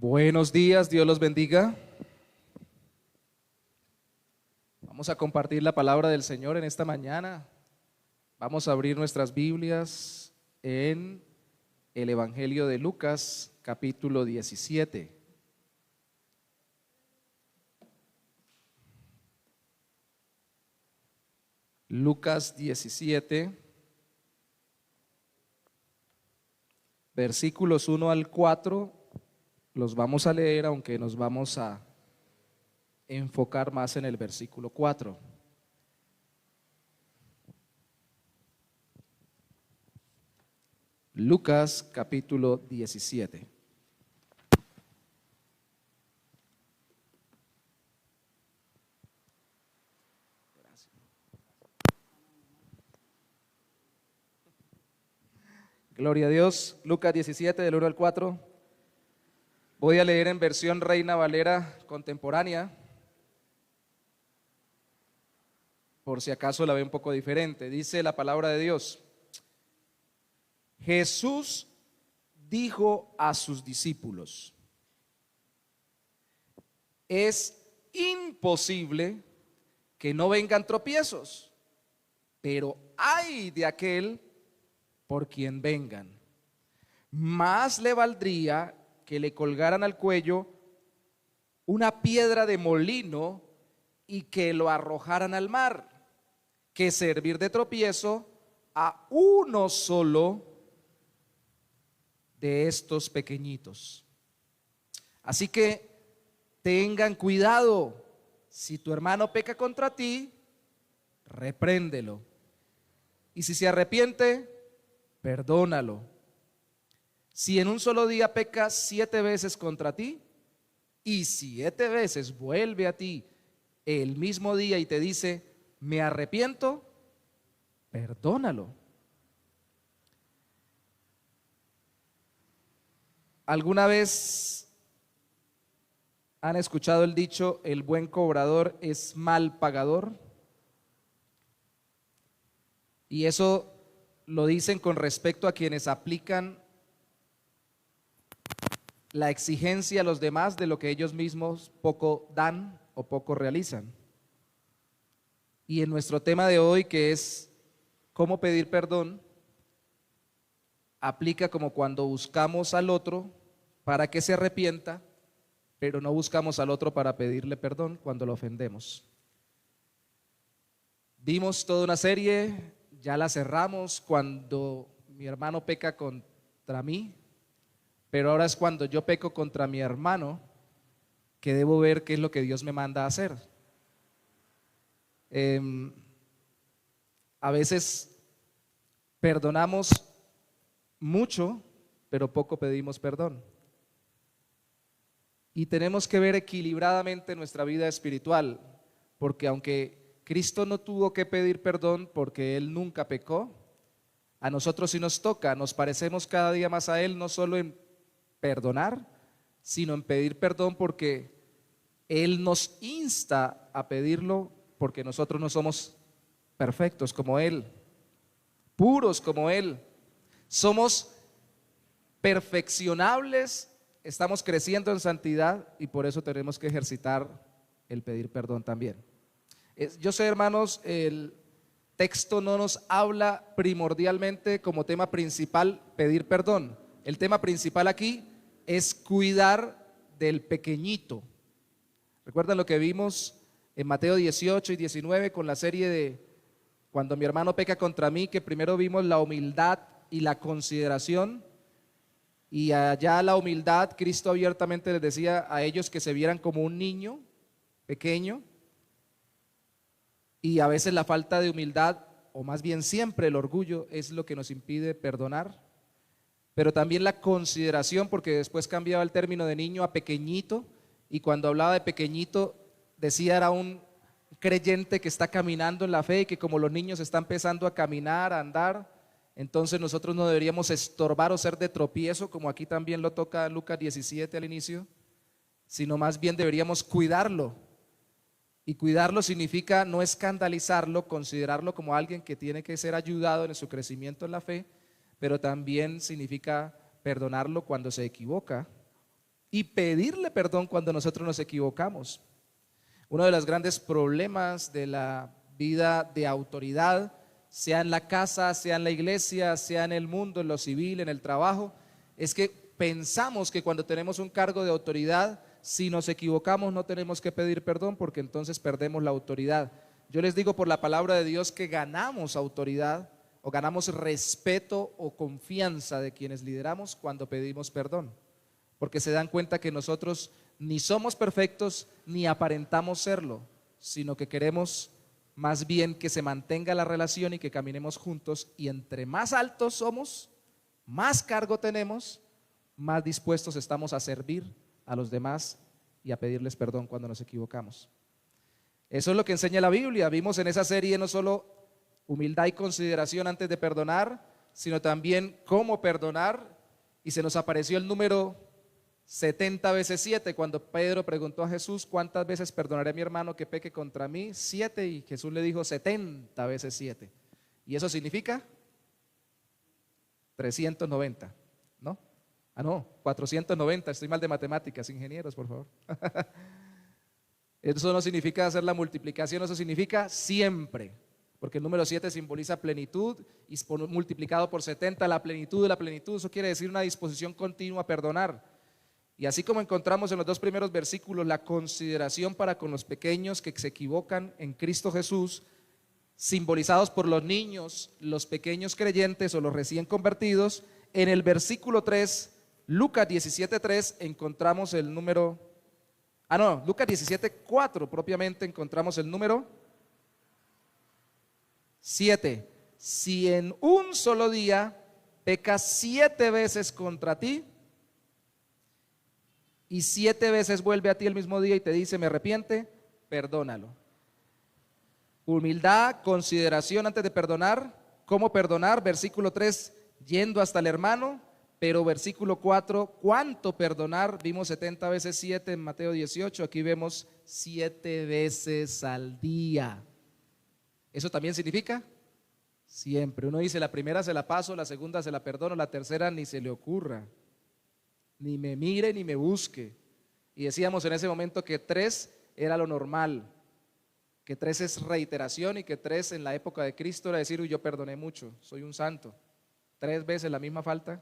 Buenos días, Dios los bendiga. Vamos a compartir la palabra del Señor en esta mañana. Vamos a abrir nuestras Biblias en el Evangelio de Lucas, capítulo 17. Lucas 17, versículos 1 al 4. Los vamos a leer, aunque nos vamos a enfocar más en el versículo 4. Lucas capítulo 17. Gloria a Dios. Lucas 17 del 1 al 4. Voy a leer en versión Reina Valera contemporánea, por si acaso la ve un poco diferente. Dice la palabra de Dios: Jesús dijo a sus discípulos: es imposible que no vengan tropiezos, pero ay de aquel por quien vengan. Más le valdría que le colgaran al cuello una piedra de molino y que lo arrojaran al mar, que servir de tropiezo a uno solo de estos pequeñitos. Así que tengan cuidado. Si tu hermano peca contra ti, repréndelo. Y si se arrepiente, perdónalo. Si en un solo día peca 7 veces contra ti y 7 veces vuelve a ti el mismo día y te dice: me arrepiento, perdónalo. ¿Alguna vez han escuchado el dicho: el buen cobrador es mal pagador? Y eso lo dicen con respecto a quienes aplican la exigencia a los demás de lo que ellos mismos poco dan o poco realizan. Y en nuestro tema de hoy, que es cómo pedir perdón, aplica como cuando buscamos al otro para que se arrepienta, pero no buscamos al otro para pedirle perdón cuando lo ofendemos. Vimos toda una serie, ya la cerramos, cuando mi hermano peca contra mí, pero ahora es cuando yo peco contra mi hermano que debo ver qué es lo que Dios me manda a hacer. A veces perdonamos mucho, pero poco pedimos perdón. Y tenemos que ver equilibradamente nuestra vida espiritual, porque aunque Cristo no tuvo que pedir perdón porque Él nunca pecó, a nosotros sí nos toca, nos parecemos cada día más a Él, no solo en perdonar, sino en pedir perdón, porque Él nos insta a pedirlo, porque nosotros no somos perfectos como Él, puros como Él. Somos perfeccionables, estamos creciendo en santidad y por eso tenemos que ejercitar el pedir perdón también. Yo sé, hermanos, el texto no nos habla primordialmente como tema principal pedir perdón. El tema principal aquí es cuidar del pequeñito. ¿Recuerdan lo que vimos en Mateo 18 y 19 con la serie de cuando mi hermano peca contra mí? Que primero vimos la humildad y la consideración, y allá la humildad, Cristo abiertamente les decía a ellos que se vieran como un niño pequeño, y a veces la falta de humildad, o más bien siempre el orgullo, es lo que nos impide perdonar. Pero también la consideración, porque después cambiaba el término de niño a pequeñito, y cuando hablaba de pequeñito decía era un creyente que está caminando en la fe y que como los niños están empezando a caminar, a andar, entonces nosotros no deberíamos estorbar o ser de tropiezo, como aquí también lo toca Lucas 17 al inicio, sino más bien deberíamos cuidarlo. Y cuidarlo significa no escandalizarlo, considerarlo como alguien que tiene que ser ayudado en su crecimiento en la fe, pero también significa perdonarlo cuando se equivoca y pedirle perdón cuando nosotros nos equivocamos. Uno de los grandes problemas de la vida de autoridad, sea en la casa, sea en la iglesia, sea en el mundo, en lo civil, en el trabajo, es que pensamos que cuando tenemos un cargo de autoridad, si nos equivocamos no tenemos que pedir perdón porque entonces perdemos la autoridad. Yo les digo por la palabra de Dios que ganamos autoridad o ganamos respeto o confianza de quienes lideramos cuando pedimos perdón, porque se dan cuenta que nosotros ni somos perfectos ni aparentamos serlo, sino que queremos más bien que se mantenga la relación y que caminemos juntos, y entre más altos somos, más cargo tenemos, más dispuestos estamos a servir a los demás y a pedirles perdón cuando nos equivocamos. Eso es lo que enseña la Biblia. Vimos en esa serie no solo humildad y consideración antes de perdonar, sino también cómo perdonar, y se nos apareció el número 70 veces 7 cuando Pedro preguntó a Jesús: ¿cuántas veces perdonaré a mi hermano que peque contra mí? 7, y Jesús le dijo 70 veces 7. Y eso significa 390, ¿no? No, 490, estoy mal de matemáticas, ingenieros, por favor. Eso no significa hacer la multiplicación, eso significa siempre, porque el número 7 simboliza plenitud, y multiplicado por 70, la plenitud de la plenitud. Eso quiere decir una disposición continua a perdonar. Y así como encontramos en los dos primeros versículos la consideración para con los pequeños que se equivocan en Cristo Jesús, simbolizados por los niños, los pequeños creyentes o los recién convertidos, en el versículo 3, Lucas 17:3, encontramos el número, Lucas 17:4 propiamente encontramos el número 7. Si en un solo día pecas 7 veces contra ti, y 7 veces vuelve a ti el mismo día y te dice me arrepiente, perdónalo. Humildad, consideración antes de perdonar. ¿Cómo perdonar? Versículo 3, yendo hasta el hermano. Pero versículo 4, ¿cuánto perdonar? Vimos 70 veces 7 en Mateo 18, aquí vemos 7 veces al día. ¿Eso también significa? Siempre. Uno dice, la primera se la paso, la segunda se la perdono, la tercera ni se le ocurra, ni me mire ni me busque. Y decíamos en ese momento que 3 era lo normal, que 3 es reiteración, y que 3 en la época de Cristo era decir, uy, yo perdoné mucho, soy un santo. 3 veces la misma falta.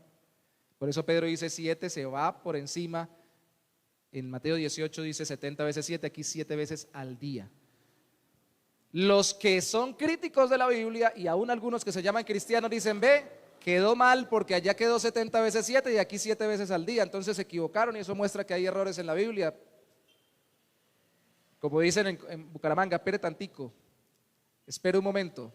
Por eso Pedro dice 7, se va por encima. En Mateo 18 dice 70 veces 7, aquí 7 veces al día. Los que son críticos de la Biblia, y aún algunos que se llaman cristianos, dicen, ve, quedó mal porque allá quedó 70 veces 7 y aquí 7 veces al día, entonces se equivocaron, y eso muestra que hay errores en la Biblia. Como dicen en Bucaramanga, espere tantico, espere un momento.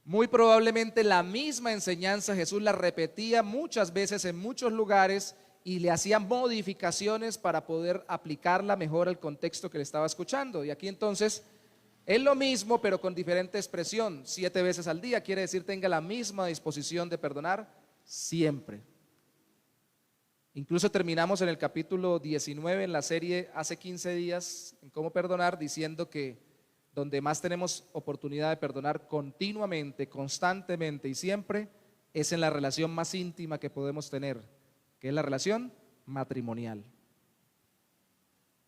Muy probablemente la misma enseñanza Jesús la repetía muchas veces en muchos lugares y le hacía modificaciones para poder aplicarla mejor al contexto que le estaba escuchando. Y aquí entonces es lo mismo, pero con diferente expresión. 7 veces al día quiere decir tenga la misma disposición de perdonar siempre. Incluso terminamos en el capítulo 19 en la serie hace 15 días en cómo perdonar, diciendo que donde más tenemos oportunidad de perdonar continuamente, constantemente y siempre es en la relación más íntima que podemos tener, que es la relación matrimonial.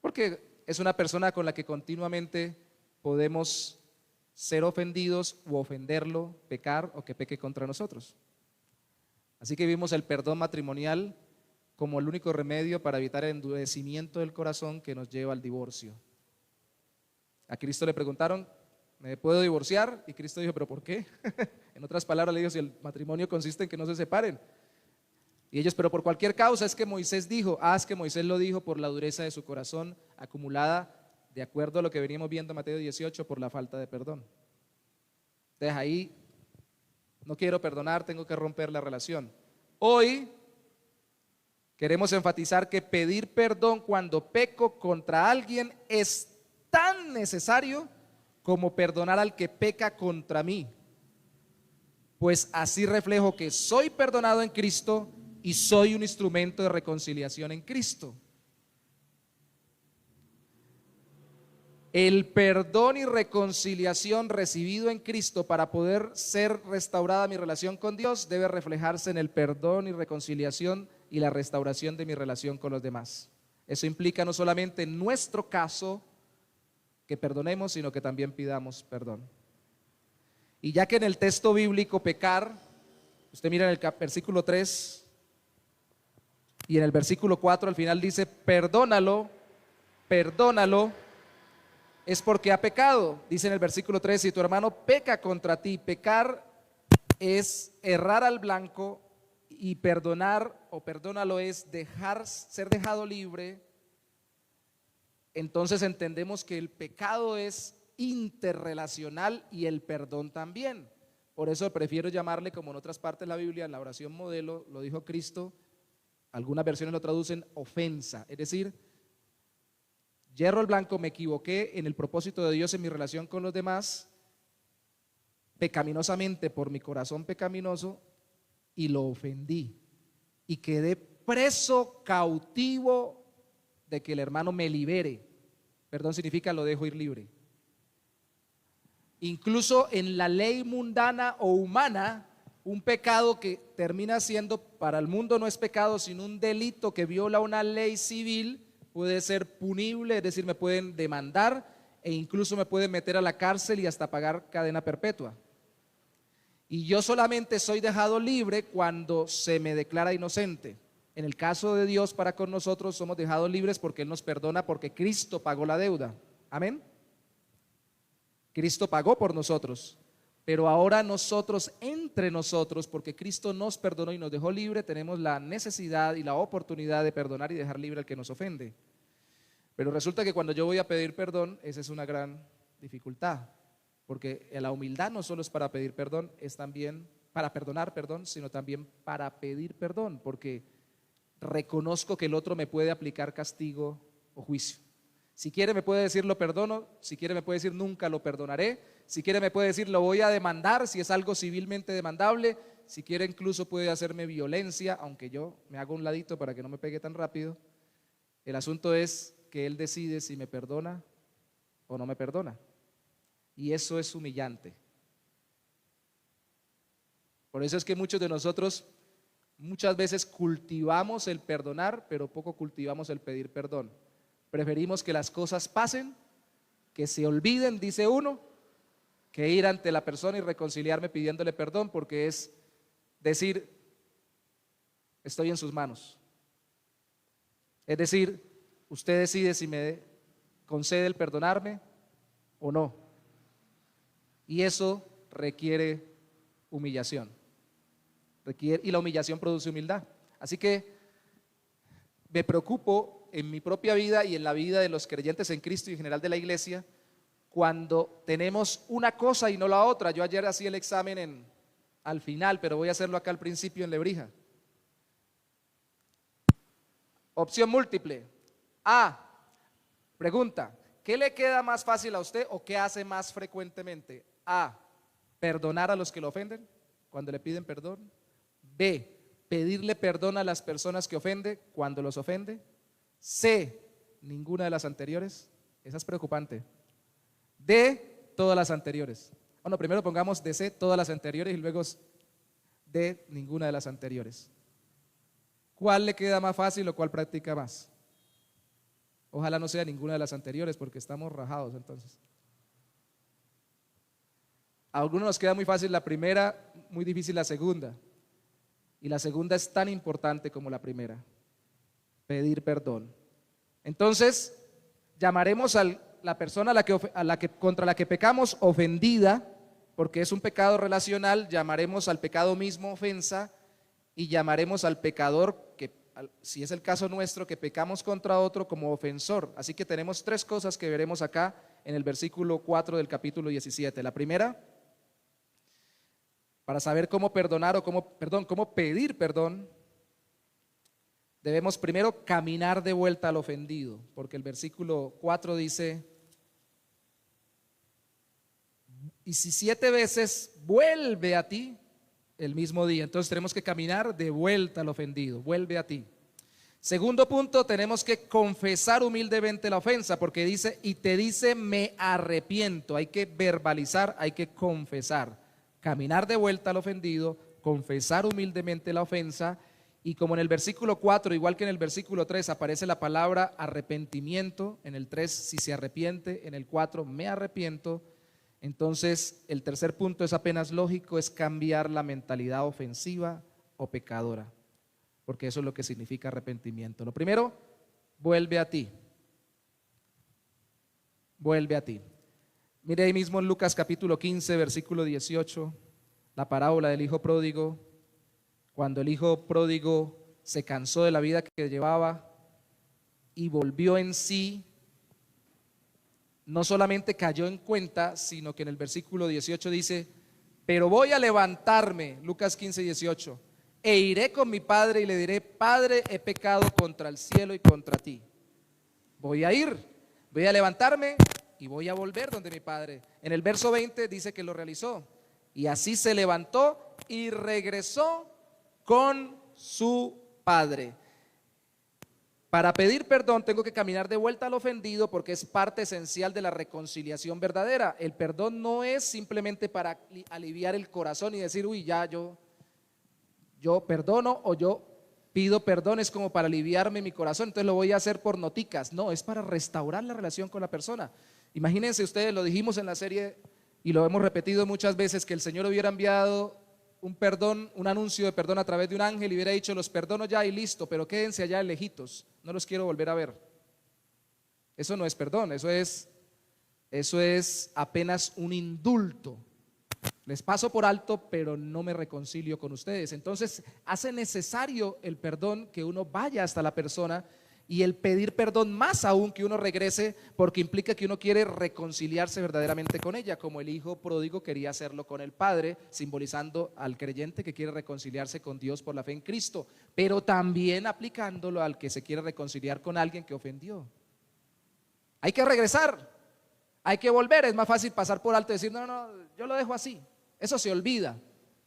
Porque es una persona con la que continuamente podemos ser ofendidos u ofenderlo, pecar o que peque contra nosotros. Así que vimos el perdón matrimonial como el único remedio para evitar el endurecimiento del corazón que nos lleva al divorcio. A Cristo le preguntaron, ¿me puedo divorciar? Y Cristo dijo, ¿pero por qué? En otras palabras le dijo, si el matrimonio consiste en que no se separen. Y ellos, pero por cualquier causa. Es que Moisés dijo, es que Moisés lo dijo por la dureza de su corazón acumulada, de acuerdo a lo que veníamos viendo en Mateo 18, por la falta de perdón. Entonces ahí, no quiero perdonar, tengo que romper la relación. Hoy queremos enfatizar que pedir perdón cuando peco contra alguien es tan necesario como perdonar al que peca contra mí, pues así reflejo que soy perdonado en Cristo y soy un instrumento de reconciliación en Cristo. El perdón y reconciliación recibido en Cristo para poder ser restaurada mi relación con Dios debe reflejarse en el perdón y reconciliación y la restauración de mi relación con los demás. Eso implica no solamente en nuestro caso que perdonemos, sino que también pidamos perdón. Y ya que en el texto bíblico pecar, usted mira en el versículo 3 y en el versículo 4 al final dice, perdónalo, perdónalo, es porque ha pecado. Dice en el versículo 3, si tu hermano peca contra ti, pecar es errar al blanco, y perdonar o perdónalo es ser dejado libre. Entonces entendemos que el pecado es interrelacional y el perdón también. Por eso prefiero llamarle, como en otras partes de la Biblia, en la oración modelo, lo dijo Cristo, algunas versiones lo traducen ofensa, es decir, yerro al blanco, me equivoqué en el propósito de Dios en mi relación con los demás, pecaminosamente por mi corazón pecaminoso, y lo ofendí y quedé preso, cautivo de que el hermano me libere. Perdón significa lo dejo ir libre. Incluso en la ley mundana o humana, un pecado que termina siendo, para el mundo no es pecado, sino un delito que viola una ley civil, puede ser punible, es decir, me pueden demandar e incluso me pueden meter a la cárcel y hasta pagar cadena perpetua. Y yo solamente soy dejado libre cuando se me declara inocente. En el caso de Dios para con nosotros somos dejados libres porque Él nos perdona, porque Cristo pagó la deuda. Amén. Cristo pagó por nosotros, pero ahora nosotros, entre nosotros, porque Cristo nos perdonó y nos dejó libre, tenemos la necesidad y la oportunidad de perdonar y dejar libre al que nos ofende. Pero resulta que cuando yo voy a pedir perdón, esa es una gran dificultad. Porque la humildad no solo es para pedir perdón, es también para perdonar, perdón, sino también para pedir perdón, porque reconozco que el otro me puede aplicar castigo o juicio. Si quiere me puede decir lo perdono, si quiere me puede decir nunca lo perdonaré, si quiere me puede decir lo voy a demandar si es algo civilmente demandable, si quiere incluso puede hacerme violencia, aunque yo me hago un ladito para que no me pegue tan rápido. El asunto es que él decide si me perdona o no me perdona. Y eso es humillante. Por eso es que muchos de nosotros muchas veces cultivamos el perdonar, pero poco cultivamos el pedir perdón. Preferimos que las cosas pasen, que se olviden, dice uno, que ir ante la persona y reconciliarme pidiéndole perdón, porque es decir, estoy en sus manos. Es decir, usted decide si me concede el perdonarme o no. Y eso requiere humillación. Y la humillación produce humildad. Así que me preocupo en mi propia vida y en la vida de los creyentes en Cristo y en general de la iglesia cuando tenemos una cosa y no la otra. Yo ayer hacía el examen al final, pero voy a hacerlo acá al principio en Lebrija. Opción múltiple. A. Pregunta: ¿qué le queda más fácil a usted o qué hace más frecuentemente? A. Perdonar a los que lo ofenden cuando le piden perdón. B. Pedirle perdón a las personas que ofende cuando los ofende. C. Ninguna de las anteriores. Esa es preocupante. D. Todas las anteriores. Bueno, primero pongamos de C, todas las anteriores, y luego D, ninguna de las anteriores. ¿Cuál le queda más fácil o cuál practica más? Ojalá no sea ninguna de las anteriores porque estamos rajados entonces. A algunos nos queda muy fácil la primera, muy difícil la segunda. Y la segunda es tan importante como la primera: pedir perdón. Entonces, llamaremos a la persona contra la que pecamos ofendida, porque es un pecado relacional. Llamaremos al pecado mismo ofensa, y llamaremos al pecador, que si es el caso nuestro, que pecamos contra otro, como ofensor. Así que tenemos tres cosas que veremos acá en el versículo 4 del capítulo 17. La primera, para saber cómo perdonar o cómo pedir perdón, debemos primero caminar de vuelta al ofendido, porque el versículo 4 dice: y si 7 veces vuelve a ti el mismo día. Entonces tenemos que caminar de vuelta al ofendido, vuelve a ti. Segundo punto, tenemos que confesar humildemente la ofensa, porque dice, y te dice me arrepiento. Hay que verbalizar, hay que confesar. Caminar de vuelta al ofendido, confesar humildemente la ofensa. Y como en el versículo 4, igual que en el versículo 3, aparece la palabra arrepentimiento, en el 3, si se arrepiente, en el 4, me arrepiento, entonces el tercer punto es apenas lógico, es cambiar la mentalidad ofensiva o pecadora, porque eso es lo que significa arrepentimiento. Lo primero, vuelve a ti. Vuelve a ti. Mire ahí mismo en Lucas capítulo 15, versículo 18, la parábola del hijo pródigo. Cuando el hijo pródigo se cansó de la vida que llevaba y volvió en sí, no solamente cayó en cuenta, sino que en el versículo 18 dice, pero voy a levantarme, Lucas 15, 18, e iré con mi padre y le diré, Padre, he pecado contra el cielo y contra ti. Voy a ir, voy a levantarme y voy a volver donde mi padre. En el verso 20 dice que lo realizó. Y así se levantó y regresó con su padre. Para pedir perdón tengo que caminar de vuelta al ofendido porque es parte esencial de la reconciliación verdadera. El perdón no es simplemente para aliviar el corazón y decir, uy, ya yo perdono o yo pido perdón, es como para aliviarme mi corazón, entonces lo voy a hacer por noticas. No, es para restaurar la relación con la persona. Imagínense ustedes, lo dijimos en la serie y lo hemos repetido muchas veces, que el Señor hubiera enviado un perdón, un anuncio de perdón a través de un ángel y hubiera dicho, los perdono ya y listo, pero quédense allá lejitos, no los quiero volver a ver. Eso no es perdón, eso es apenas un indulto. Les paso por alto, pero no me reconcilio con ustedes. Entonces hace necesario el perdón, que uno vaya hasta la persona, y el pedir perdón más aún, que uno regrese, porque implica que uno quiere reconciliarse verdaderamente con ella, como el hijo pródigo quería hacerlo con el padre, simbolizando al creyente que quiere reconciliarse con Dios por la fe en Cristo, pero también aplicándolo al que se quiere reconciliar con alguien que ofendió. Hay que regresar, hay que volver. Es más fácil pasar por alto y decir, no, yo lo dejo así, eso se olvida.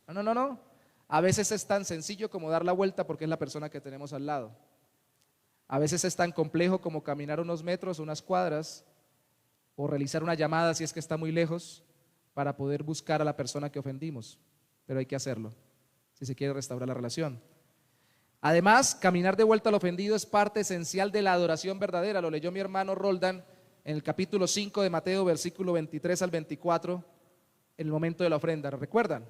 No. A veces es tan sencillo como dar la vuelta porque es la persona que tenemos al lado. A veces es tan complejo como caminar unos metros, unas cuadras, o realizar una llamada si es que está muy lejos, para poder buscar a la persona que ofendimos. Pero hay que hacerlo si se quiere restaurar la relación. Además, caminar de vuelta al ofendido es parte esencial de la adoración verdadera. Lo leyó mi hermano Roldan en el capítulo 5 de Mateo, versículo 23 al 24, en el momento de la ofrenda. ¿Recuerdan?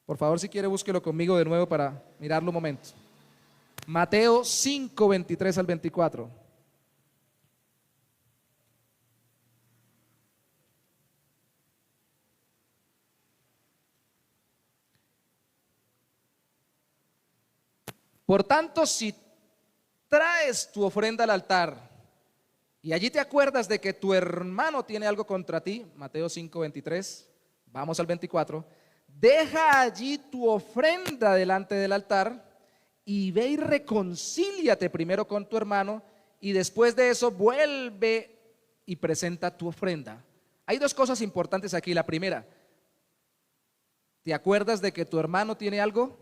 Por favor, si quiere, búsquelo conmigo de nuevo para mirarlo un momento. Mateo 5, 23 al 24. Por tanto, si traes tu ofrenda al altar y allí te acuerdas de que tu hermano tiene algo contra ti, Mateo 5, 23, vamos al 24, deja allí tu ofrenda delante del altar y ve y reconcíliate primero con tu hermano y después de eso vuelve y presenta tu ofrenda. Hay dos cosas importantes aquí. La primera, ¿te acuerdas de que tu hermano tiene algo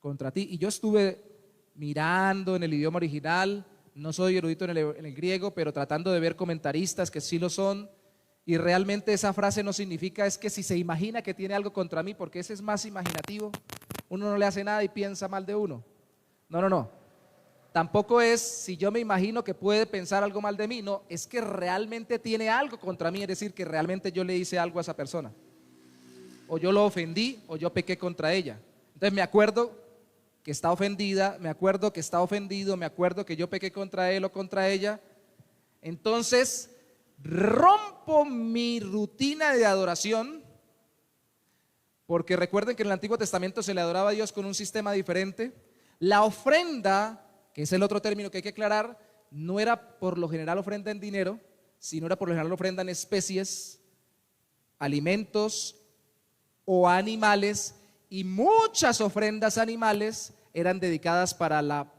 contra ti? Y yo estuve mirando en el idioma original, no soy erudito en el griego, pero tratando de ver comentaristas que sí lo son, y realmente esa frase no significa es que si se imagina que tiene algo contra mí, porque ese es más imaginativo. Uno no le hace nada y piensa mal de uno. No. Tampoco es si yo me imagino que puede pensar algo mal de mí. No, es que realmente tiene algo contra mí, es decir, que realmente yo le hice algo a esa persona. O yo lo ofendí o yo pequé contra ella. Entonces me acuerdo que está ofendida, me acuerdo que está ofendido, me acuerdo que yo pequé contra él o contra ella. Entonces rompo mi rutina de adoración, porque recuerden que en el Antiguo Testamento se le adoraba a Dios con un sistema diferente. La ofrenda, que es el otro término que hay que aclarar, no era por lo general ofrenda en dinero, sino era por lo general ofrenda en especies, alimentos o animales, y muchas ofrendas animales eran dedicadas para la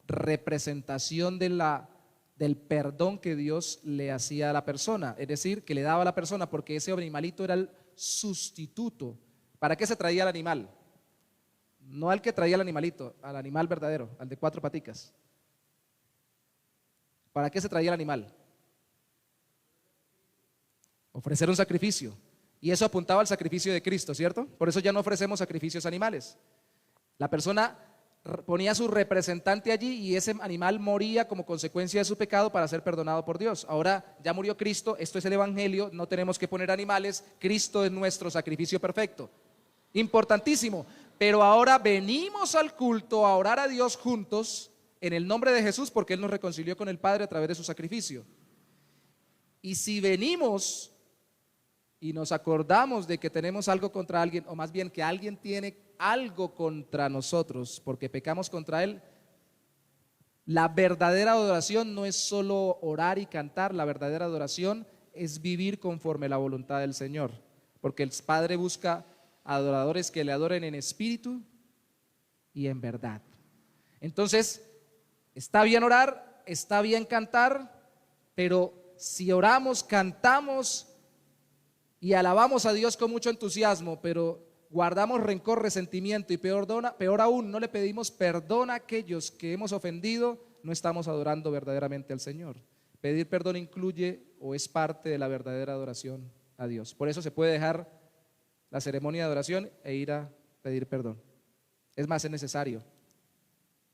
representación del perdón que Dios le hacía a la persona, es decir, que le daba a la persona, porque ese animalito era el sustituto. ¿Para qué se traía el animal? No al que traía el animalito, al animal verdadero, al de 4 paticas. ¿Para qué se traía el animal? Ofrecer un sacrificio. Y eso apuntaba al sacrificio de Cristo, ¿cierto? Por eso ya no ofrecemos sacrificios animales. La persona ponía a su representante allí y ese animal moría como consecuencia de su pecado para ser perdonado por Dios. Ahora ya murió Cristo, esto es el evangelio, no tenemos que poner animales, Cristo es nuestro sacrificio perfecto. Importantísimo, pero ahora venimos al culto a orar a Dios juntos en el nombre de Jesús porque Él nos reconcilió con el Padre a través de su sacrificio. Y si venimos y nos acordamos de que tenemos algo contra alguien, o más bien que alguien tiene algo contra nosotros porque pecamos contra Él, la verdadera adoración no es solo orar y cantar, la verdadera adoración es vivir conforme a la voluntad del Señor, porque el Padre busca adoradores que le adoren en espíritu y en verdad. Entonces, está bien orar, está bien cantar, pero si oramos, cantamos y alabamos a Dios con mucho entusiasmo, pero guardamos rencor, resentimiento y peor aún, no le pedimos perdón a aquellos que hemos ofendido, no estamos adorando verdaderamente al Señor. Pedir perdón incluye o es parte de la verdadera adoración a Dios. Por eso se puede dejar la ceremonia de adoración e ir a pedir perdón. Es más, es necesario.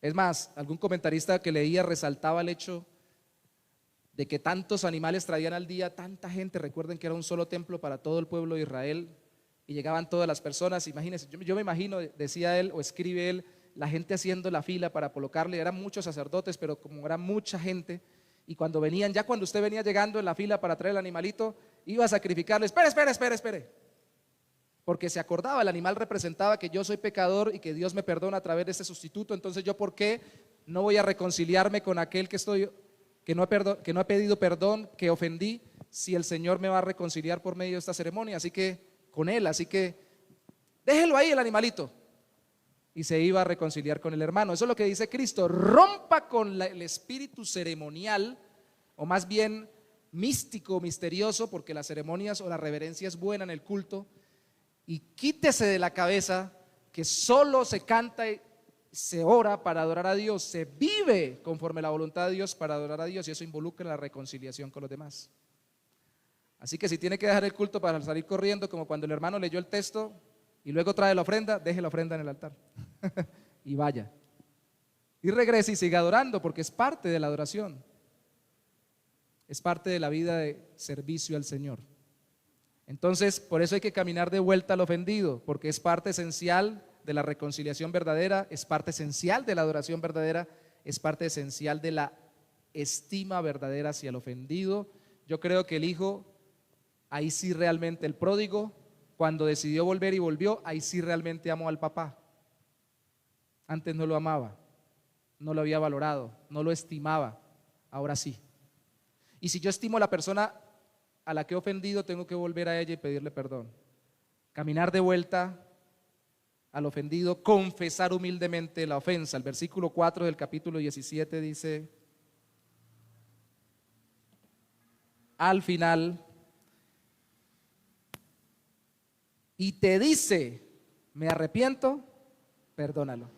Es más, algún comentarista que leía resaltaba el hecho de que tantos animales traían al día, tanta gente. Recuerden que era un solo templo para todo el pueblo de Israel y llegaban todas las personas. Imagínense, yo me imagino, decía él o escribe él, la gente haciendo la fila para colocarle. Eran muchos sacerdotes, pero como era mucha gente, y cuando venían, ya cuando usted venía llegando en la fila para traer el animalito, iba a sacrificarle. Espere, porque se acordaba, el animal representaba que yo soy pecador y que Dios me perdona a través de este sustituto. Entonces yo, ¿por qué no voy a reconciliarme con aquel que no ha pedido perdón, que ofendí, si el Señor me va a reconciliar por medio de esta ceremonia? Así que con él, así que déjelo ahí el animalito. Y se iba a reconciliar con el hermano. Eso es lo que dice Cristo: rompa con el espíritu ceremonial, o más bien místico, misterioso, porque las ceremonias o la reverencia es buena en el culto, y quítese de la cabeza que solo se canta y se ora para adorar a Dios, se vive conforme a la voluntad de Dios para adorar a Dios, y eso involucra la reconciliación con los demás. Así que si tiene que dejar el culto para salir corriendo, como cuando el hermano leyó el texto y luego trae la ofrenda, deje la ofrenda en el altar y vaya. Y regrese y siga adorando, porque es parte de la adoración. Es parte de la vida de servicio al Señor. Entonces, por eso hay que caminar de vuelta al ofendido, porque es parte esencial de la reconciliación verdadera, es parte esencial de la adoración verdadera, es parte esencial de la estima verdadera hacia el ofendido. Yo creo que el hijo, ahí sí realmente, el pródigo, cuando decidió volver y volvió, ahí sí realmente amó al papá. Antes no lo amaba, no lo había valorado, no lo estimaba, ahora sí. Y si yo estimo a la persona a la que he ofendido, tengo que volver a ella y pedirle perdón. Caminar de vuelta al ofendido, confesar humildemente la ofensa. El versículo 4 del capítulo 17 dice, al final, y te dice, me arrepiento, perdónalo.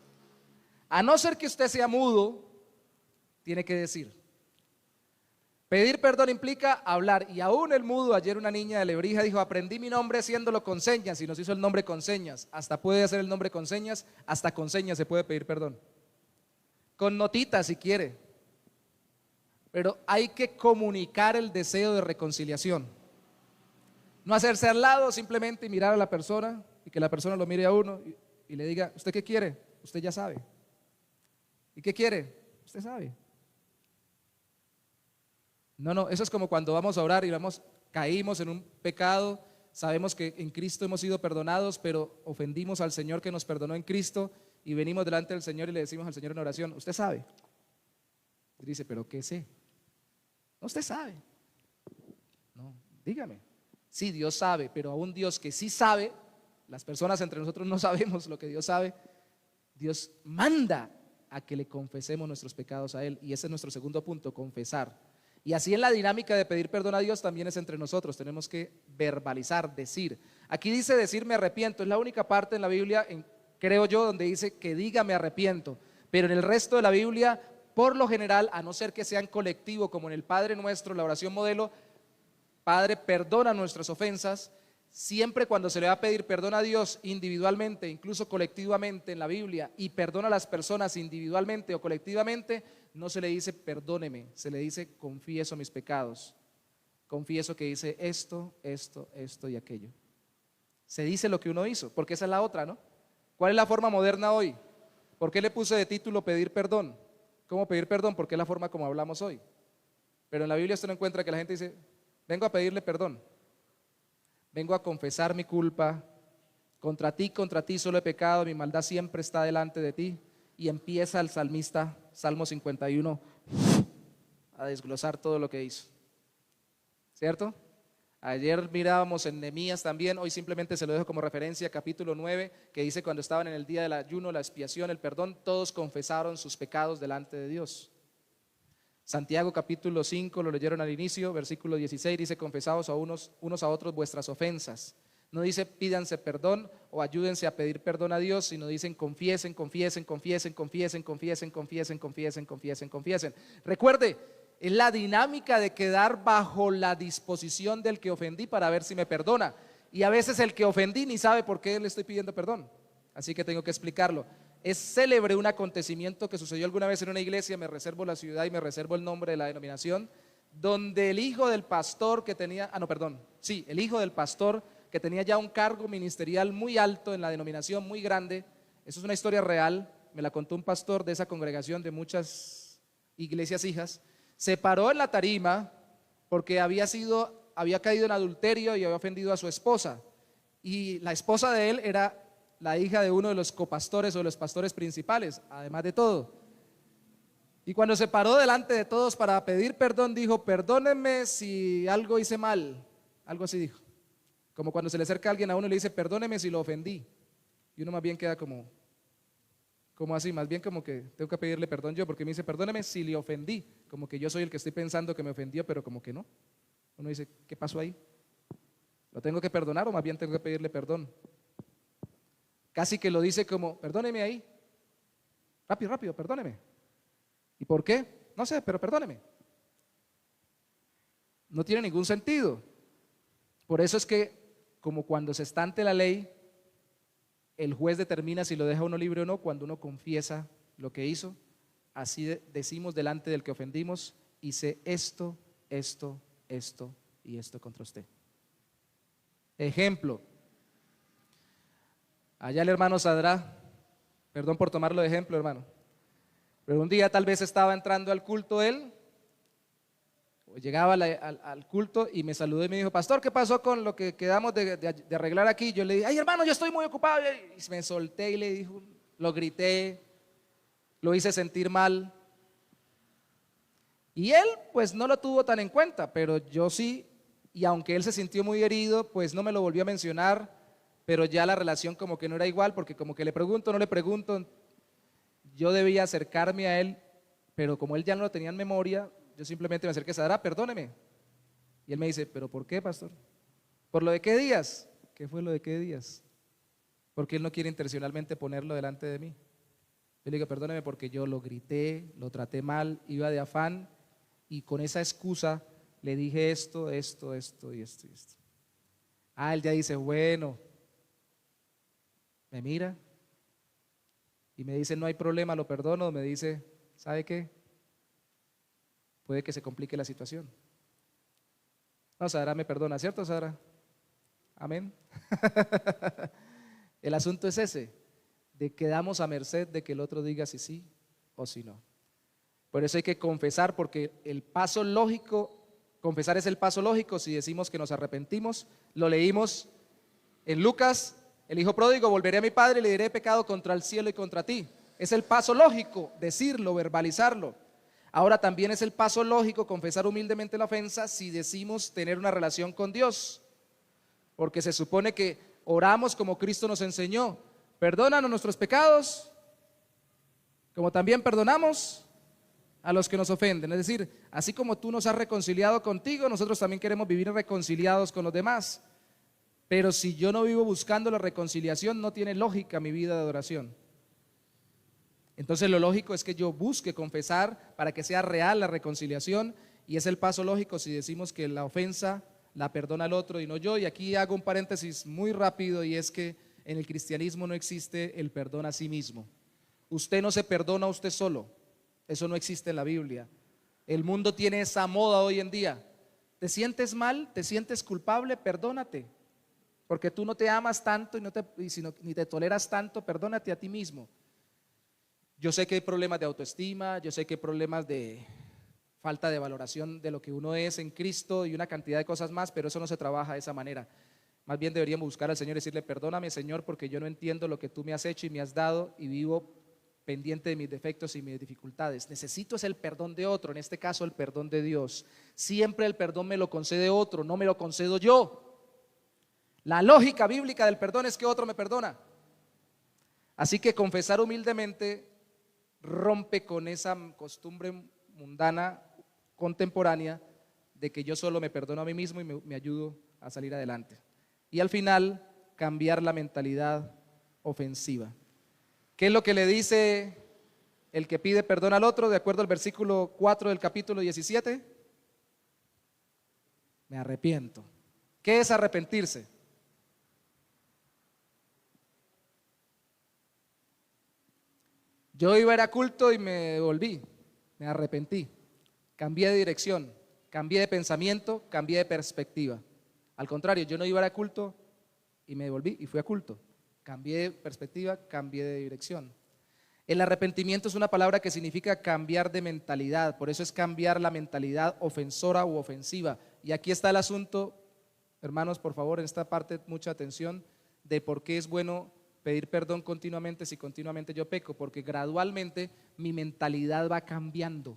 A no ser que usted sea mudo, tiene que decir. Pedir perdón implica hablar, y aún el mudo, ayer una niña de Lebrija dijo, aprendí mi nombre haciéndolo con señas, y nos hizo el nombre con señas. Hasta puede hacer el nombre con señas, hasta con señas se puede pedir perdón. Con notitas si quiere. Pero hay que comunicar el deseo de reconciliación. No hacerse al lado simplemente y mirar a la persona y que la persona lo mire a uno y le diga, ¿usted qué quiere? Usted ya sabe. ¿Y qué quiere? Usted sabe. No, eso es como cuando vamos a orar y caímos en un pecado, sabemos que en Cristo hemos sido perdonados, pero ofendimos al Señor que nos perdonó en Cristo y venimos delante del Señor y le decimos al Señor en oración, ¿usted sabe? Y dice, ¿pero qué sé? No, usted sabe. No, dígame. Sí, Dios sabe, pero a un Dios que sí sabe, las personas entre nosotros no sabemos lo que Dios sabe, Dios manda a que le confesemos nuestros pecados a Él, y ese es nuestro segundo punto, confesar. Y así en la dinámica de pedir perdón a Dios también es entre nosotros, tenemos que verbalizar, decir. Aquí dice decir me arrepiento, es la única parte en la Biblia, creo yo, donde dice que diga me arrepiento, pero en el resto de la Biblia, por lo general, a no ser que sean colectivo, como en el Padre Nuestro, la oración modelo, Padre, perdona nuestras ofensas, Siempre cuando se le va a pedir perdón a Dios individualmente, incluso colectivamente en la Biblia, y perdona a las personas individualmente o colectivamente, no se le dice perdóneme, se le dice confieso mis pecados. Confieso que hice esto, esto, esto y aquello. Se dice lo que uno hizo, porque esa es la otra, ¿no? ¿Cuál es la forma moderna hoy? ¿Por qué le puse de título pedir perdón? ¿Cómo pedir perdón? Porque es la forma como hablamos hoy. Pero en la Biblia usted no encuentra que la gente dice, vengo a pedirle perdón. Vengo a confesar mi culpa, contra ti solo he pecado, mi maldad siempre está delante de ti. Y empieza el salmista, Salmo 51, a desglosar todo lo que hizo. ¿Cierto? Ayer mirábamos en Nehemías también, hoy simplemente se lo dejo como referencia, capítulo 9, que dice cuando estaban en el día del ayuno, la expiación, el perdón, todos confesaron sus pecados delante de Dios. Santiago capítulo 5, lo leyeron al inicio, versículo 16, dice confesaos a unos a otros vuestras ofensas. No dice pídanse perdón o ayúdense a pedir perdón a Dios, sino dicen confiesen, confiesen, confiesen, confiesen, confiesen, confiesen, confiesen, confiesen, confiesen. Recuerde, es la dinámica de quedar bajo la disposición del que ofendí para ver si me perdona. Y a veces el que ofendí ni sabe por qué le estoy pidiendo perdón, así que tengo que explicarlo. Es célebre un acontecimiento que sucedió alguna vez en una iglesia, me reservo la ciudad y me reservo el nombre de la denominación, donde el hijo del pastor que tenía, el hijo del pastor que tenía ya un cargo ministerial muy alto en la denominación, muy grande, eso es una historia real, me la contó un pastor de esa congregación de muchas iglesias hijas, se paró en la tarima porque había caído en adulterio y había ofendido a su esposa, y la esposa de él era la hija de uno de los copastores o de los pastores principales, además de todo. Y cuando se paró delante de todos para pedir perdón, dijo, perdónenme si algo hice mal, algo así dijo. Como cuando se le acerca a alguien a uno y le dice, perdóneme si lo ofendí. Y uno más bien queda como así, más bien como que tengo que pedirle perdón yo, porque me dice, perdóneme si le ofendí. Como que yo soy el que estoy pensando que me ofendió, pero como que no. Uno dice, ¿qué pasó ahí? ¿Lo tengo que perdonar o más bien tengo que pedirle perdón? Casi que lo dice como, perdóneme ahí. Rápido, rápido, perdóneme. ¿Y por qué? No sé, pero perdóneme. No tiene ningún sentido. Por eso es que, como cuando se está ante la ley, el juez determina si lo deja uno libre o no cuando uno confiesa lo que hizo. Así decimos delante del que ofendimos, hice esto, esto, esto y esto contra usted. Ejemplo. Allá el hermano Sadrá, perdón por tomarlo de ejemplo, hermano, pero un día tal vez estaba entrando al culto él, o llegaba al culto y me saludó y me dijo, pastor, ¿qué pasó con lo que quedamos de arreglar aquí? Yo le dije, ay hermano, yo estoy muy ocupado, y me solté y le dijo, lo grité, lo hice sentir mal, y él pues no lo tuvo tan en cuenta, pero yo sí, y aunque él se sintió muy herido, pues no me lo volvió a mencionar. Pero ya la relación como que no era igual, porque como que le pregunto, no le pregunto, yo debía acercarme a él, pero como él ya no lo tenía en memoria, yo simplemente me acerqué a Sadra, perdóneme. Y él me dice, ¿pero por qué, pastor? ¿Por lo de qué días? ¿Qué fue lo de qué días? Porque él no quiere intencionalmente ponerlo delante de mí. Yo le digo, perdóneme porque yo lo grité, lo traté mal, iba de afán, y con esa excusa le dije esto, esto, esto y esto y esto. Él ya dice, bueno. Me mira y me dice, no hay problema, lo perdono. Me dice, ¿sabe qué? Puede que se complique la situación. No, Sara me perdona, ¿cierto, Sara? Amén. El asunto es ese, de que quedamos a merced de que el otro diga si sí o si no. Por eso hay que confesar, porque el paso lógico, confesar es el paso lógico si decimos que nos arrepentimos. Lo leímos en Lucas. El hijo pródigo, volveré a mi padre y le diré, he pecado contra el cielo y contra ti. Es el paso lógico, decirlo, verbalizarlo. Ahora también es el paso lógico confesar humildemente la ofensa si decimos tener una relación con Dios. Porque se supone que oramos como Cristo nos enseñó. Perdónanos nuestros pecados, como también perdonamos a los que nos ofenden. Es decir, así como tú nos has reconciliado contigo, nosotros también queremos vivir reconciliados con los demás. Pero si yo no vivo buscando la reconciliación, no tiene lógica mi vida de adoración. Entonces lo lógico es que yo busque confesar para que sea real la reconciliación, y es el paso lógico si decimos que la ofensa la perdona al otro y no yo. Y aquí hago un paréntesis muy rápido, y es que en el cristianismo no existe el perdón a sí mismo. Usted no se perdona a usted solo, eso no existe en la Biblia. El mundo tiene esa moda hoy en día. ¿Te sientes mal? ¿Te sientes culpable? Perdónate, porque tú no te amas tanto ni te toleras tanto. Perdónate a ti mismo. Yo sé que hay problemas de autoestima, yo sé que hay problemas de falta de valoración de lo que uno es en Cristo y una cantidad de cosas más, pero eso no se trabaja de esa manera. Más bien deberíamos buscar al Señor y decirle: perdóname, Señor, porque yo no entiendo lo que tú me has hecho y me has dado, y vivo pendiente de mis defectos y mis dificultades. Necesito es el perdón de otro, en este caso el perdón de Dios. Siempre el perdón me lo concede otro, no me lo concedo yo. La lógica bíblica del perdón es que otro me perdona. Así que confesar humildemente rompe con esa costumbre mundana contemporánea de que yo solo me perdono a mí mismo y me ayudo a salir adelante. Y al final, cambiar la mentalidad ofensiva. ¿Qué es lo que le dice el que pide perdón al otro de acuerdo al versículo 4 del capítulo 17? Me arrepiento. ¿Qué es arrepentirse? Yo iba a ir a culto y me devolví, me arrepentí, cambié de dirección, cambié de pensamiento, cambié de perspectiva. Al contrario, yo no iba a ir a culto y me devolví y fui a culto. Cambié de perspectiva, cambié de dirección. El arrepentimiento es una palabra que significa cambiar de mentalidad, por eso es cambiar la mentalidad ofensora u ofensiva. Y aquí está el asunto, hermanos, por favor, en esta parte mucha atención, de por qué es bueno pedir perdón continuamente si continuamente yo peco, porque gradualmente mi mentalidad va cambiando.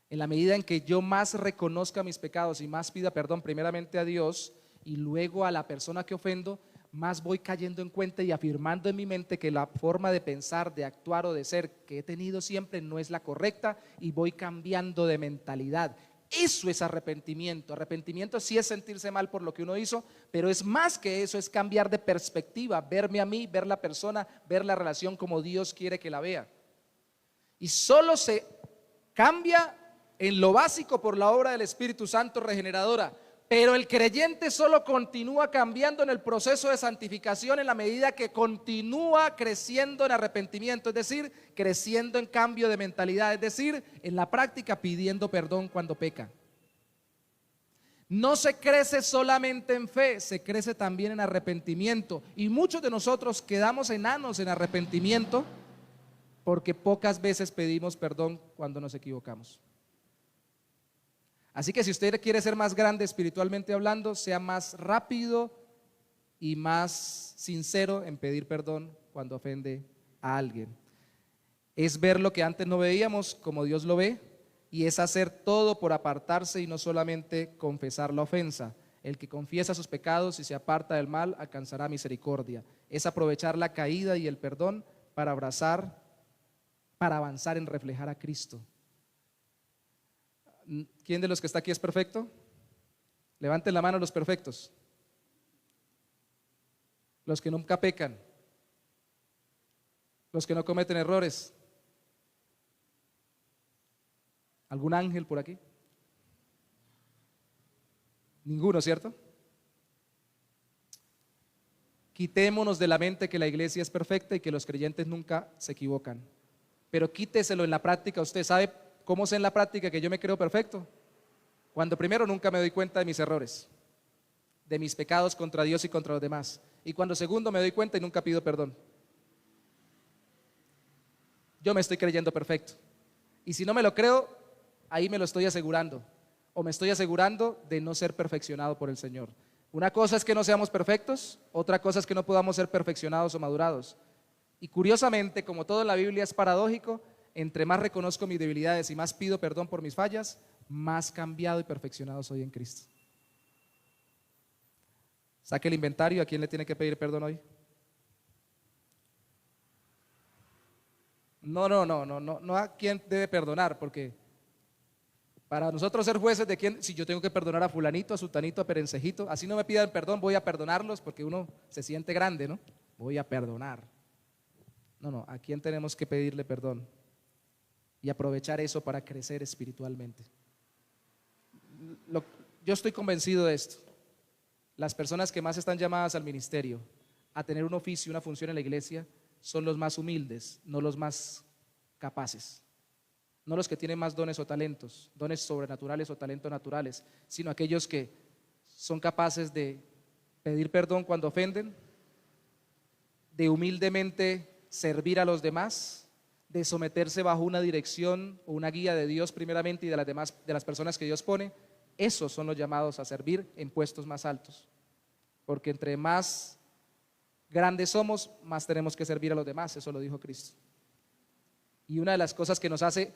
En la medida en que yo más reconozca mis pecados y más pida perdón primeramente a Dios y luego a la persona que ofendo, más voy cayendo en cuenta y afirmando en mi mente que la forma de pensar, de actuar o de ser que he tenido siempre no es la correcta, y voy cambiando de mentalidad. Eso es arrepentimiento. Arrepentimiento sí es sentirse mal por lo que uno hizo, pero es más que eso, es cambiar de perspectiva, verme a mí, ver la persona, ver la relación como Dios quiere que la vea. Y solo se cambia en lo básico por la obra del Espíritu Santo regeneradora, pero el creyente solo continúa cambiando en el proceso de santificación en la medida que continúa creciendo en arrepentimiento, es decir, creciendo en cambio de mentalidad, es decir, en la práctica pidiendo perdón cuando peca. No se crece solamente en fe, se crece también en arrepentimiento, y muchos de nosotros quedamos enanos en arrepentimiento porque pocas veces pedimos perdón cuando nos equivocamos. Así que si usted quiere ser más grande espiritualmente hablando, sea más rápido y más sincero en pedir perdón cuando ofende a alguien. Es ver lo que antes no veíamos como Dios lo ve, y es hacer todo por apartarse y no solamente confesar la ofensa. El que confiesa sus pecados y se aparta del mal alcanzará misericordia. Es aprovechar la caída y el perdón para avanzar en reflejar a Cristo. ¿Quién de los que está aquí es perfecto? Levanten la mano los perfectos, los que nunca pecan, los que no cometen errores. ¿Algún ángel por aquí? Ninguno, ¿cierto? Quitémonos de la mente que la iglesia es perfecta y que los creyentes nunca se equivocan, pero quíteselo en la práctica. Usted sabe cómo sé en la práctica que yo me creo perfecto: cuando primero nunca me doy cuenta de mis errores, de mis pecados contra Dios y contra los demás, y cuando segundo me doy cuenta y nunca pido perdón. Yo me estoy creyendo perfecto, y si no me lo creo, ahí me lo estoy asegurando, o me estoy asegurando de no ser perfeccionado por el Señor. Una cosa es que no seamos perfectos, otra cosa es que no podamos ser perfeccionados o madurados. Y curiosamente, como todo en la Biblia es paradójico, entre más reconozco mis debilidades y más pido perdón por mis fallas, más cambiado y perfeccionado soy en Cristo. Saque el inventario. ¿A quién le tiene que pedir perdón hoy? No a quién debe perdonar, porque para nosotros ser jueces de quién, si yo tengo que perdonar a fulanito, a sutanito, a perencejito, así no me pidan perdón, voy a perdonarlos, porque uno se siente grande, ¿no? Voy a perdonar. No, ¿a quién tenemos que pedirle perdón? Y aprovechar eso para crecer espiritualmente. yo estoy convencido de esto. Las personas que más están llamadas al ministerio, a tener un oficio, una función en la iglesia, son los más humildes, no los más capaces. No los que tienen más dones o talentos, dones sobrenaturales o talentos naturales, sino aquellos que son capaces de pedir perdón cuando ofenden, de humildemente servir a los demás, de someterse bajo una dirección o una guía de Dios primeramente y de las personas que Dios pone. Esos son los llamados a servir en puestos más altos, porque entre más grandes somos, más tenemos que servir a los demás. Eso lo dijo Cristo. Y una de las cosas que nos hace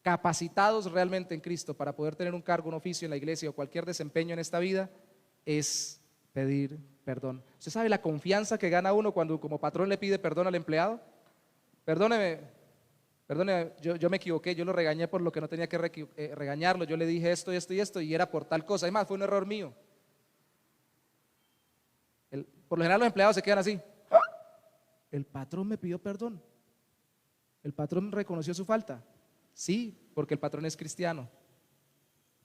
capacitados realmente en Cristo para poder tener un cargo, un oficio en la iglesia o cualquier desempeño en esta vida es pedir perdón. ¿Usted sabe la confianza que gana uno cuando como patrón le pide perdón al empleado? Perdóneme, yo me equivoqué, yo lo regañé por lo que no tenía que regañarlo, yo le dije esto y esto y esto y era por tal cosa. Además, fue un error mío. Por lo general los empleados se quedan así. El patrón me pidió perdón. El patrón reconoció su falta. Sí, porque el patrón es cristiano.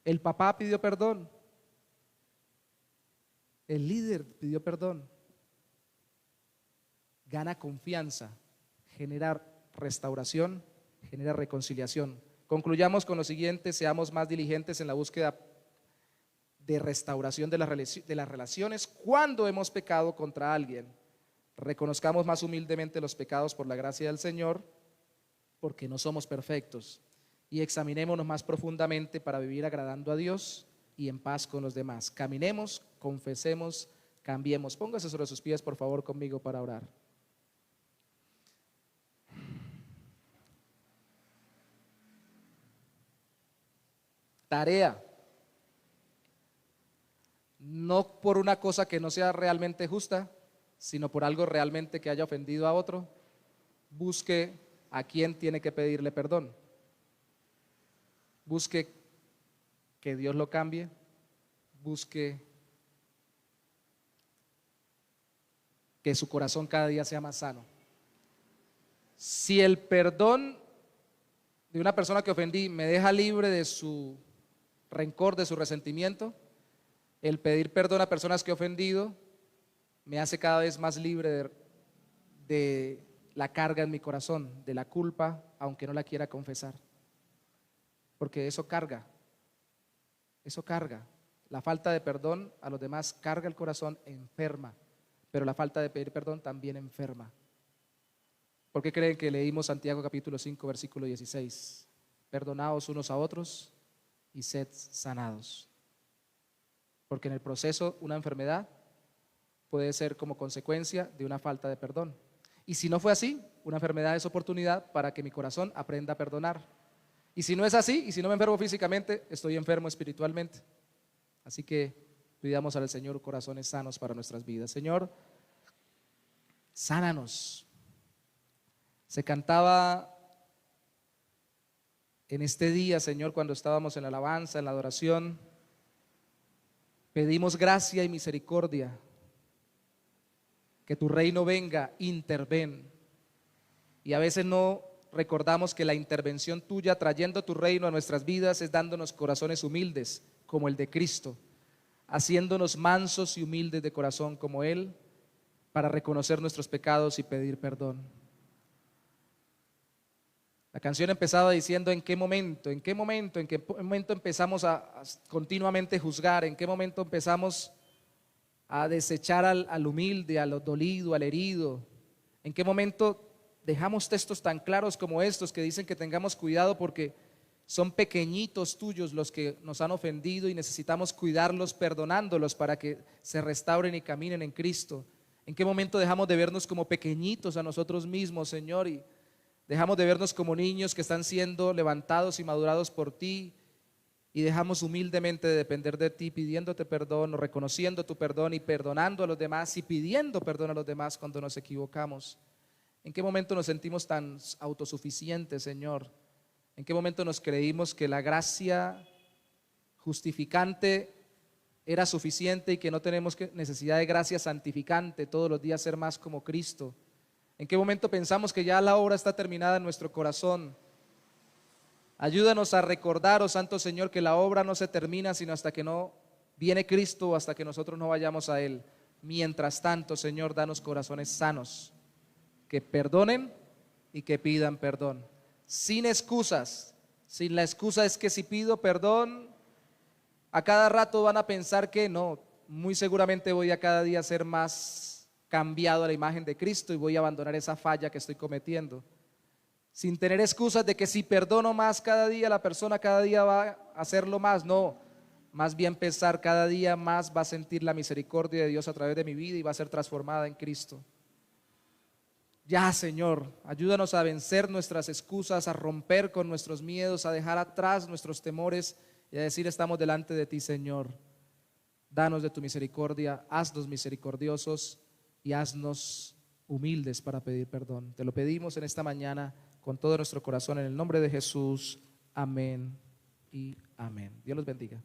El papá pidió perdón. El líder pidió perdón. Gana confianza, genera restauración, genera reconciliación. Concluyamos con lo siguiente: seamos más diligentes en la búsqueda de restauración de las relaciones cuando hemos pecado contra alguien. Reconozcamos más humildemente los pecados por la gracia del Señor, porque no somos perfectos, y examinémonos más profundamente para vivir agradando a Dios y en paz con los demás. Caminemos, confesemos, cambiemos. Póngase sobre sus pies, por favor, conmigo para orar. Tarea: no por una cosa que no sea realmente justa, sino por algo realmente que haya ofendido a otro, busque a quién tiene que pedirle perdón. Busque que Dios lo cambie, busque que su corazón cada día sea más sano. Si el perdón de una persona que ofendí me deja libre de su rencor, de su resentimiento, el pedir perdón a personas que he ofendido me hace cada vez más libre de la carga en mi corazón, de la culpa, aunque no la quiera confesar. Porque eso carga. La falta de perdón a los demás carga el corazón, enferma, pero la falta de pedir perdón también enferma. ¿Por qué creen que leímos Santiago capítulo 5 versículo 16? Perdonaos unos a otros y sed sanados. Porque en el proceso una enfermedad puede ser como consecuencia de una falta de perdón. Y si no fue así, una enfermedad es oportunidad para que mi corazón aprenda a perdonar. Y si no es así, y si no me enfermo físicamente, estoy enfermo espiritualmente. Así que pidamos al Señor corazones sanos para nuestras vidas. Señor, sánanos. Se cantaba en este día, Señor, cuando estábamos en la alabanza, en la adoración, pedimos gracia y misericordia. Que tu reino venga, interven. Y a veces no recordamos que la intervención tuya trayendo tu reino a nuestras vidas es dándonos corazones humildes como el de Cristo, haciéndonos mansos y humildes de corazón como Él, para reconocer nuestros pecados y pedir perdón. La canción empezaba diciendo en qué momento empezamos a continuamente juzgar, en qué momento empezamos a desechar al humilde, al dolido, al herido. ¿En qué momento dejamos textos tan claros como estos que dicen que tengamos cuidado porque son pequeñitos tuyos los que nos han ofendido y necesitamos cuidarlos perdonándolos para que se restauren y caminen en Cristo? ¿En qué momento dejamos de vernos como pequeñitos a nosotros mismos, Señor, y dejamos de vernos como niños que están siendo levantados y madurados por ti? Y dejamos humildemente de depender de ti, pidiéndote perdón o reconociendo tu perdón y perdonando a los demás y pidiendo perdón a los demás cuando nos equivocamos. ¿En qué momento nos sentimos tan autosuficientes, Señor? ¿En qué momento nos creímos que la gracia justificante era suficiente y que no tenemos necesidad de gracia santificante, todos los días ser más como Cristo? ¿En qué momento pensamos que ya la obra está terminada en nuestro corazón? Ayúdanos a recordar, oh Santo Señor, que la obra no se termina sino hasta que no Viene Cristo hasta que nosotros no vayamos a Él. Mientras tanto, Señor, danos corazones sanos, que perdonen y que pidan perdón, sin excusas. Sin la excusa es que si pido perdón, a cada rato van a pensar que no, muy seguramente voy a cada día ser más cambiado a la imagen de Cristo y voy a abandonar esa falla que estoy cometiendo. Sin tener excusas de que si perdono más cada día, la persona cada día va a hacerlo más. No, más bien pensar cada día más va a sentir la misericordia de Dios a través de mi vida y va a ser transformada en Cristo. Ya, Señor, ayúdanos a vencer nuestras excusas, a romper con nuestros miedos, a dejar atrás nuestros temores y a decir: estamos delante de ti, Señor. Danos de tu misericordia, haznos misericordiosos y haznos humildes para pedir perdón. Te lo pedimos en esta mañana con todo nuestro corazón, en el nombre de Jesús. Amén y amén. Dios los bendiga.